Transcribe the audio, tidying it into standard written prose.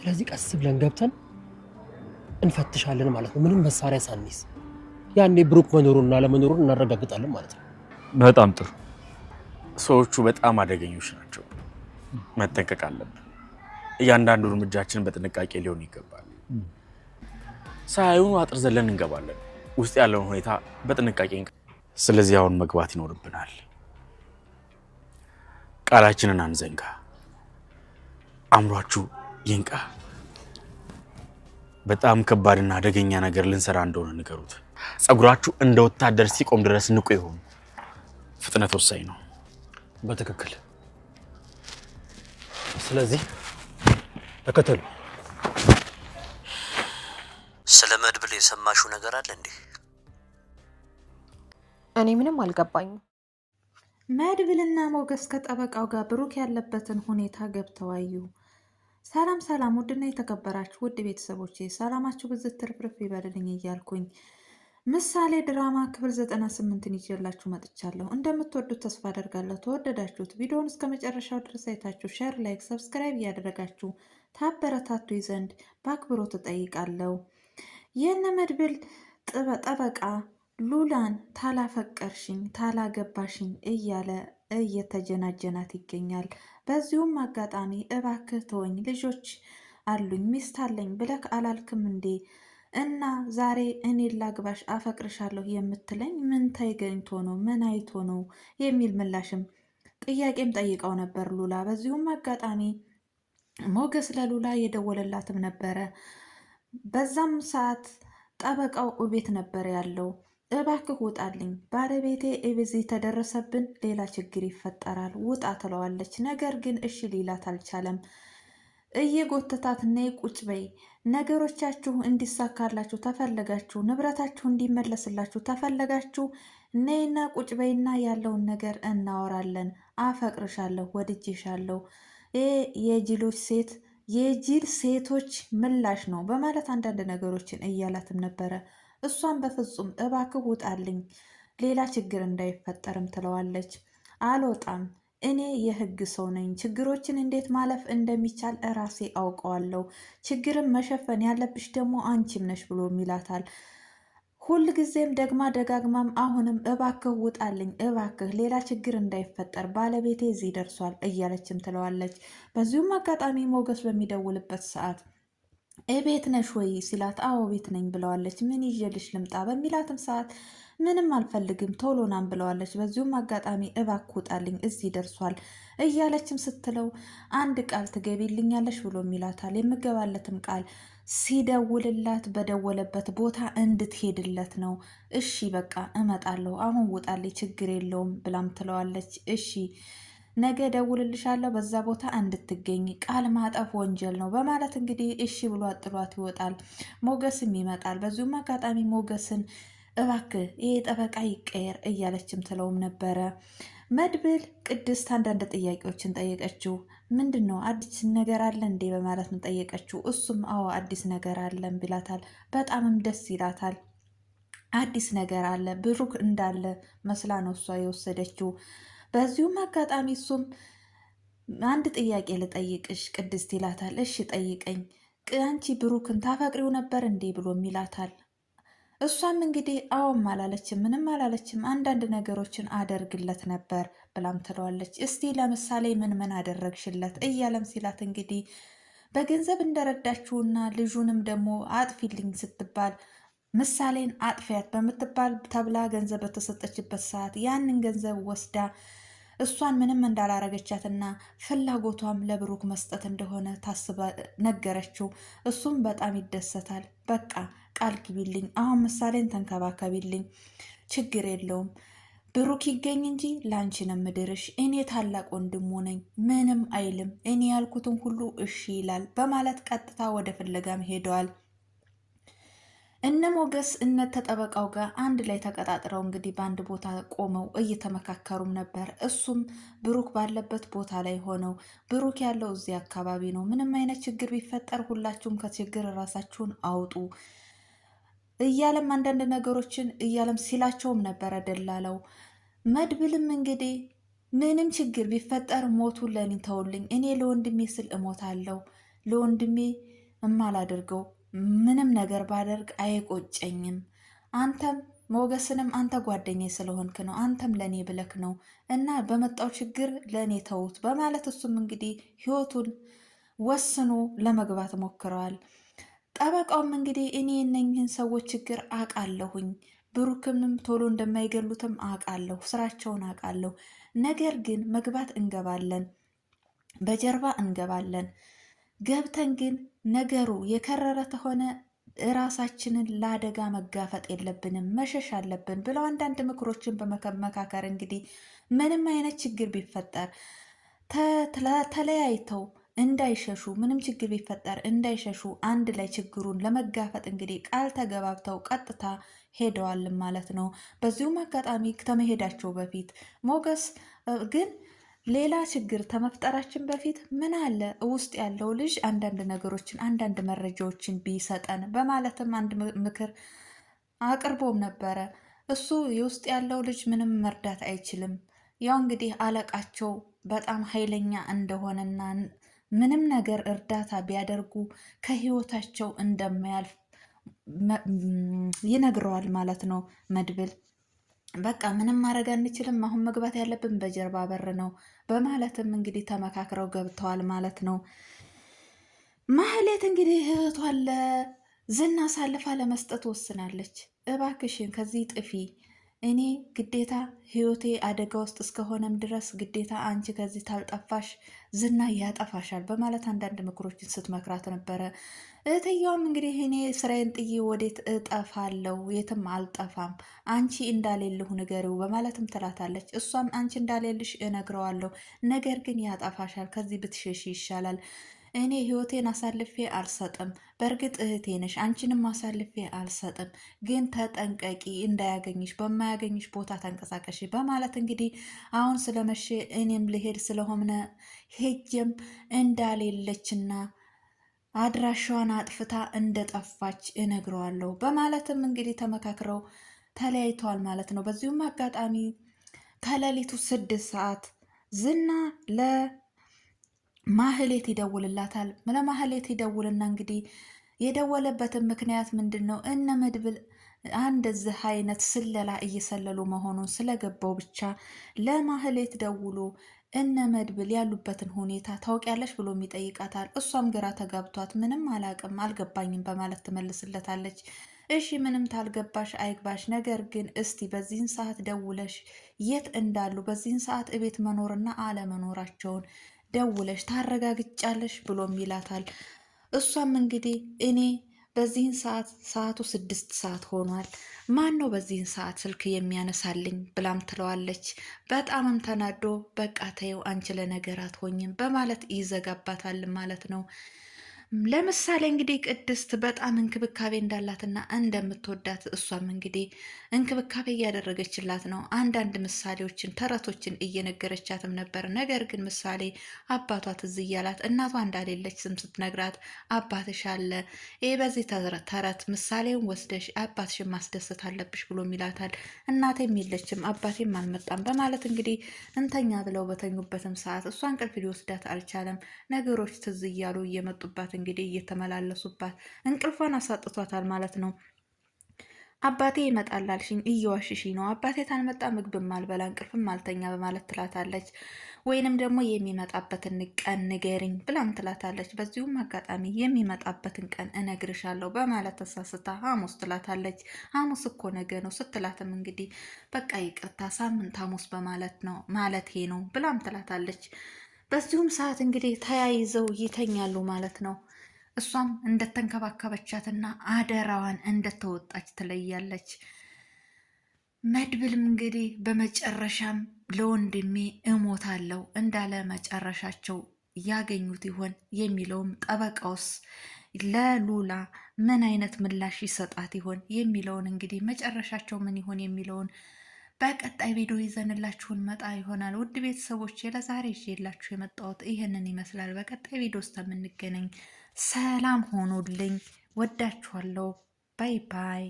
ስለዚህ ቀስ ብለን ገብተን እንፈትሻለን ማለት ነው፣ ምንም መሳሪያ ሳንይዝ። ያኔ ብሩክ መኖሩንና ለመኖሩን እናረጋግጣለን ማለት ነው። በጣም ጥሩ። ሰዎቹ በጣም አደገኞች ናቸው፣ መጠንቀቅ አለብን። እያንዳንዱ እርምጃችን በጥንቃቄ ሊሆን ይገባል። ሳያዩን አጥር ዘለን እንገባለን፣ ውስጥ ያለውን ሁኔታ በጥንቃቄ። ስለዚህ አሁን መግባት ይኖርብናል። ቃላችንን አንዘንጋ፣ አእምሯችሁ ይንቃ። በጣም ከባድና አደገኛ ነገር ልንሰራ እንደሆነ ንገሩት። ጸጉራችሁ እንደ ወታደር ሲቆም ድረስ ንቁ ይሁን። ፍጥነት ወሳኝ ነው። በትክክል። ስለዚህ ተከተሉ። ስለ መድብል የሰማሽው ነገር አለ እንዴ? እኔ ምንም አልገባኝም። መድብልና ሞገስ ከጠበቃው ጋር ብሩክ ያለበትን ሁኔታ ገብተው አዩ። ሰላም ሰላም! ውድና የተከበራችሁ ውድ ቤተሰቦቼ ሰላማችሁ ብዝት ትርፍርፍ ይበልልኝ እያልኩኝ ምሳሌ ድራማ ክፍል 98ን ይዤላችሁ መጥቻለሁ። እንደምትወዱት ተስፋ አደርጋለሁ። ተወደዳችሁት ቪዲዮውን እስከ መጨረሻው ድረስ አይታችሁ ሼር፣ ላይክ፣ ሰብስክራይብ እያደረጋችሁ ታበረታቱ ዘንድ በአክብሮት እጠይቃለሁ። የነ መድብል ጠበቃ ሉላን ታላፈቀርሽኝ ታላገባሽኝ እያለ እየተጀናጀናት ይገኛል። በዚሁም አጋጣሚ እባክህ ተወኝ፣ ልጆች አሉኝ፣ ሚስት አለኝ ብለክ አላልክም እንዴ? እና ዛሬ እኔን ላግባሽ አፈቅርሻለሁ የምትለኝ ምን ተገኝቶ ነው? ምን አይቶ ነው? የሚል ምላሽም ጥያቄም ጠይቀው ነበር ሉላ። በዚሁም አጋጣሚ ሞገስ ለሉላ የደወለላትም ነበረ። በዛም ሰዓት ጠበቃው እቤት ነበር ያለው። እባክህ ውጣልኝ፣ ባለቤቴ እዚህ ተደረሰብን፣ ሌላ ችግር ይፈጠራል፣ ውጣ ትለዋለች። ነገር ግን እሺ ሊላት አልቻለም። እየጎተታት ነይ ቁጭ በይ፣ ነገሮቻችሁ እንዲሳካላችሁ ተፈለጋችሁ፣ ንብረታችሁ እንዲመለስላችሁ ተፈለጋችሁ፣ ነይና ቁጭ በይና ያለውን ነገር እናወራለን። አፈቅርሻለሁ፣ ወድጄሻለሁ፣ የጅል ሴቶች ምላሽ ነው በማለት አንዳንድ ነገሮችን እያላትም ነበረ። እሷን በፍጹም እባክህ ውጣልኝ፣ ሌላ ችግር እንዳይፈጠርም ትለዋለች። አልወጣም፣ እኔ የህግ ሰው ነኝ፣ ችግሮችን እንዴት ማለፍ እንደሚቻል እራሴ አውቀዋለሁ፣ ችግርን መሸፈን ያለብሽ ደግሞ አንቺም ነሽ ብሎ ይላታል። ሁልጊዜም ደግማ ደጋግማም አሁንም እባክህ ውጣልኝ፣ እባክህ ሌላ ችግር እንዳይፈጠር፣ ባለቤቴ እዚህ ደርሷል እያለችም ትለዋለች። በዚሁም አጋጣሚ ሞገስ በሚደውልበት ሰዓት ቤት ነሽ ወይ ሲላት አዎ ቤት ነኝ ብለዋለች። ምን ይዤልሽ ልምጣ በሚላትም ሰዓት ምንም አልፈልግም ቶሎ ናም ብለዋለች። በዚሁም አጋጣሚ እባክህ ውጣልኝ እዚህ ደርሷል እያለችም ስትለው አንድ ቃል ትገቢልኛለሽ ብሎ ይላታል። የምገባለትም ቃል ሲደውልላት በደወለበት ቦታ እንድትሄድለት ነው። እሺ በቃ እመጣለሁ፣ አሁን ውጣልኝ ችግር የለውም ብላም ትለዋለች። እሺ ነገ ደውልልሻለሁ፣ በዛ ቦታ እንድትገኝ፣ ቃል ማጠፍ ወንጀል ነው በማለት እንግዲህ እሺ ብሎ ጥሏት ይወጣል። ሞገስም ይመጣል። በዚሁም አጋጣሚ ሞገስን እባክህ ይሄ ጠበቃ ይቀየር እያለችም ትለውም ነበረ። መድብል ቅድስት አንዳንድ ጥያቄዎችን ጠየቀችው። ምንድን ነው አዲስ ነገር አለ እንዴ በማለት ነው ጠየቀችው። እሱም አዎ አዲስ ነገር አለን ብላታል። በጣምም ደስ ይላታል። አዲስ ነገር አለ ብሩክ እንዳለ መስላ ነው እሷ የወሰደችው። በዚሁም አጋጣሚ እሱም አንድ ጥያቄ ልጠይቅሽ ቅድስት ይላታል። እሺ ጠይቀኝ፣ አንቺ ብሩክን ታፈቅሪው ነበር እንዴ ብሎ ይላታል። እሷም እንግዲህ አዎም አላለችም፣ ምንም አላለችም፣ አንዳንድ ነገሮችን አደርግለት ነበር ብላም ትለዋለች። እስቲ ለምሳሌ ምን ምን አደረግሽለት እያለም ሲላት እንግዲህ በገንዘብ እንደረዳችውና ልጁንም ደግሞ አጥፊልኝ ስትባል ምሳሌን አጥፊያት በምትባል ተብላ ገንዘብ በተሰጠችበት ሰዓት ያንን ገንዘብ ወስዳ እሷን ምንም እንዳላረገቻትና ፍላጎቷም ለብሩክ መስጠት እንደሆነ ታስባ ነገረችው። እሱም በጣም ይደሰታል። በቃ ቃል ግቢልኝ፣ አሁን ምሳሌን ተንከባከቢልኝ፣ ችግር የለውም ብሩክ ይገኝ እንጂ ላንቺ ነው ምድርሽ፣ እኔ ታላቅ ወንድሙ ነኝ፣ ምንም አይልም፣ እኔ ያልኩትን ሁሉ እሺ ይላል በማለት ቀጥታ ወደ ፍለጋም ሄደዋል። እነ ሞገስ እነ ተጠበቃው ጋር አንድ ላይ ተቀጣጥረው እንግዲህ በአንድ ቦታ ቆመው እየተመካከሩም ነበር። እሱም ብሩክ ባለበት ቦታ ላይ ሆነው ብሩክ ያለው እዚህ አካባቢ ነው፣ ምንም አይነት ችግር ቢፈጠር ሁላችሁም ከችግር ራሳችሁን አውጡ እያለም አንዳንድ ነገሮችን እያለም ሲላቸውም ነበረ ደላለው። መድብልም እንግዲህ ምንም ችግር ቢፈጠር ሞቱን ለኔ ተውልኝ፣ እኔ ለወንድሜ ስል እሞታለሁ፣ ለወንድሜ እማላደርገው ምንም ነገር ባደርግ አይቆጨኝም። አንተም ሞገስንም አንተ ጓደኛዬ ስለሆንክ ነው፣ አንተም ለእኔ ብለክ ነው እና በመጣው ችግር ለእኔ ተውት በማለት እሱም እንግዲህ ህይወቱን ወስኖ ለመግባት ሞክረዋል። ጠበቃውም እንግዲህ እኔ የእነኝህን ሰዎች ችግር አውቃለሁኝ፣ ብሩክንም ቶሎ እንደማይገሉትም አውቃለሁ፣ ስራቸውን አውቃለሁ። ነገር ግን መግባት እንገባለን፣ በጀርባ እንገባለን። ገብተን ግን ነገሩ የከረረ ተሆነ ራሳችንን ለአደጋ መጋፈጥ የለብንም፣ መሸሽ አለብን ብለው አንዳንድ ምክሮችን በመመካከር እንግዲህ ምንም አይነት ችግር ቢፈጠር ተለያይተው እንዳይሸሹ፣ ምንም ችግር ቢፈጠር እንዳይሸሹ አንድ ላይ ችግሩን ለመጋፈጥ እንግዲህ ቃል ተገባብተው ቀጥታ ሄደዋል ማለት ነው። በዚሁም አጋጣሚ ከመሄዳቸው በፊት ሞገስ ግን ሌላ ችግር ከመፍጠራችን በፊት ምን አለ ውስጥ ያለው ልጅ አንዳንድ ነገሮችን አንዳንድ መረጃዎችን ቢሰጠን በማለትም አንድ ምክር አቅርቦም ነበረ። እሱ የውስጥ ያለው ልጅ ምንም መርዳት አይችልም፣ ያው እንግዲህ አለቃቸው በጣም ኃይለኛ እንደሆነና ምንም ነገር እርዳታ ቢያደርጉ ከህይወታቸው እንደማያልፍ ይነግረዋል ማለት ነው መድብል። በቃ ምንም ማድረግ አንችልም፣ አሁን መግባት ያለብን በጀርባ በር ነው በማለትም እንግዲህ ተመካክረው ገብተዋል ማለት ነው። ማህሌት እንግዲህ እህቷን ለዝና አሳልፋ ለመስጠት ወስናለች። እባክሽን ከዚህ ጥፊ፣ እኔ ግዴታ ህይወቴ አደጋ ውስጥ እስከሆነም ድረስ ግዴታ አንቺ ከዚህ ታልጠፋሽ ዝና ያጠፋሻል በማለት አንዳንድ ምክሮችን ስትመክራት ነበረ። እህትየዋም እንግዲህ እኔ ስራዬን ጥዬ ወዴት እጠፋለሁ? የትም አልጠፋም፣ አንቺ እንዳሌልሁ ንገሪው በማለትም ትላታለች። እሷም አንቺ እንዳሌልሽ እነግረዋለሁ፣ ነገር ግን ያጠፋሻል፣ ከዚህ ብትሸሽ ይሻላል። እኔ ህይወቴን አሳልፌ አልሰጥም። በእርግጥ እህቴ ነሽ፣ አንቺንም አሳልፌ አልሰጥም፣ ግን ተጠንቀቂ፣ እንዳያገኝሽ፣ በማያገኝሽ ቦታ ተንቀሳቀሽ በማለት እንግዲህ አሁን ስለመሸ እኔም ልሄድ ስለሆነ ሄጀም እንዳሌለችና አድራሻዋን አጥፍታ እንደጠፋች እነግረዋለሁ በማለትም እንግዲህ ተመካክረው ተለያይተዋል ማለት ነው። በዚሁም አጋጣሚ ከሌሊቱ 6 ሰዓት ዝና ለማህሌት ይደውልላታል። ለማህሌት ይደውልና እንግዲህ የደወለበትን ምክንያት ምንድን ነው? እነ መድብል እንደዚህ አይነት ስለላ እየሰለሉ መሆኑን ስለገባው ብቻ ለማህሌት ደውሎ እነ መድብል ያሉበትን ሁኔታ ታውቂያለሽ ብሎ ይጠይቃታል። እሷም ግራ ተጋብቷት ምንም አላቅም አልገባኝም በማለት ትመልስለታለች። እሺ ምንም ታልገባሽ አይግባሽ፣ ነገር ግን እስቲ በዚህን ሰዓት ደውለሽ የት እንዳሉ በዚህን ሰዓት እቤት መኖርና አለመኖራቸውን ደውለሽ ታረጋግጫለሽ ብሎም ይላታል። እሷም እንግዲህ እኔ በዚህን ሰዓቱ 6 ሰዓት ሆኗል፣ ማን ነው በዚህን ሰዓት ስልክ የሚያነሳልኝ ብላም ትለዋለች። በጣምም ተናዶ በቃ ተይው አንቺ ለነገር አትሆኝም በማለት ይዘጋባታል ማለት ነው። ለምሳሌ እንግዲህ ቅድስት በጣም እንክብካቤ እንዳላትና እንደምትወዳት እሷም እንግዲህ እንክብካቤ እያደረገችላት ነው። አንዳንድ ምሳሌዎችን ተረቶችን እየነገረቻትም ነበር። ነገር ግን ምሳሌ አባቷ ትዝ እያላት እናቷ እንዳሌለች ስም ስትነግራት አባትሽ አለ፣ ይህ በዚህ ተረት ምሳሌውን ወስደሽ አባትሽን ማስደሰት አለብሽ ብሎ ይላታል። እናቴም የለችም አባቴም አልመጣም በማለት እንግዲህ እንተኛ ብለው በተኙበትም ሰዓት እሷ እንቅልፍ ሊወስዳት አልቻለም። ነገሮች ትዝ እያሉ እየመጡባት እንግዲህ እየተመላለሱባት እንቅልፏን አሳጥቷታል ማለት ነው። አባቴ ይመጣል አልሽኝ፣ እየዋሽሽ ነው። አባቴ ታልመጣ ምግብም አልበላ እንቅልፍም አልተኛ በማለት ትላታለች። ወይንም ደግሞ የሚመጣበትን ቀን ንገሪኝ ብላም ትላታለች። በዚሁም አጋጣሚ የሚመጣበትን ቀን እነግርሻለሁ በማለት ተሳስታ ሐሙስ ትላታለች። ሐሙስ እኮ ነገ ነው ስትላትም እንግዲህ በቃ ይቅርታ ሳምንት ሐሙስ በማለት ነው ማለቴ ነው ብላም ትላታለች። በዚሁም ሰዓት እንግዲህ ተያይዘው ይተኛሉ ማለት ነው። እሷም እንደተንከባከበቻትና አደራዋን እንደተወጣች ትለያለች። መድብልም እንግዲህ በመጨረሻም ለወንድሜ እሞታለሁ እንዳለ መጨረሻቸው ያገኙት ይሆን የሚለውም ጠበቃውስ ለሉላ ምን አይነት ምላሽ ይሰጣት ይሆን የሚለውን እንግዲህ መጨረሻቸው ምን ይሆን የሚለውን በቀጣይ ቪዲዮ ይዘንላችሁን መጣ ይሆናል። ውድ ቤተሰቦች ለዛሬ ይዤላችሁ የመጣሁት ይህንን ይመስላል። በቀጣይ ቪዲዮ ውስጥ የምንገናኝ ሰላም ሆኖልኝ ወዳችኋለሁ። ባይ ባይ።